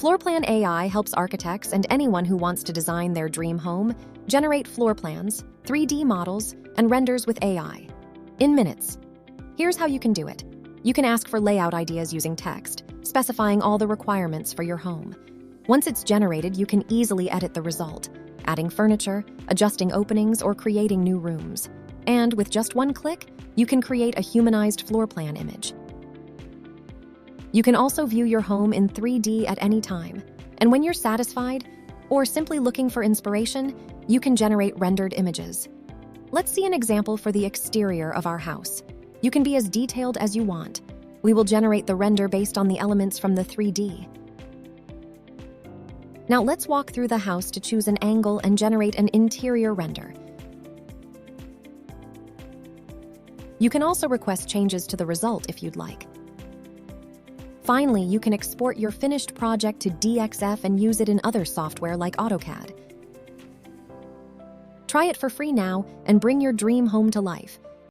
FloorPlan AI helps architects and anyone who wants to design their dream home generate floor plans, 3D models, and renders with AI in minutes. Here's how you can do it. You can ask for layout ideas using text, specifying all the requirements for your home. Once it's generated, you can easily edit the result, adding furniture, adjusting openings, or creating new rooms. And with just one click, you can create a humanized floor plan image. You can also view your home in 3D at any time. And when you're satisfied, or simply looking for inspiration, you can generate rendered images. Let's see an example for the exterior of our house. You can be as detailed as you want. We will generate the render based on the elements from the 3D. Now let's walk through the house to choose an angle and generate an interior render. You can also request changes to the result if you'd like. Finally, you can export your finished project to DXF and use it in other software like AutoCAD. Try it for free now and bring your dream home to life.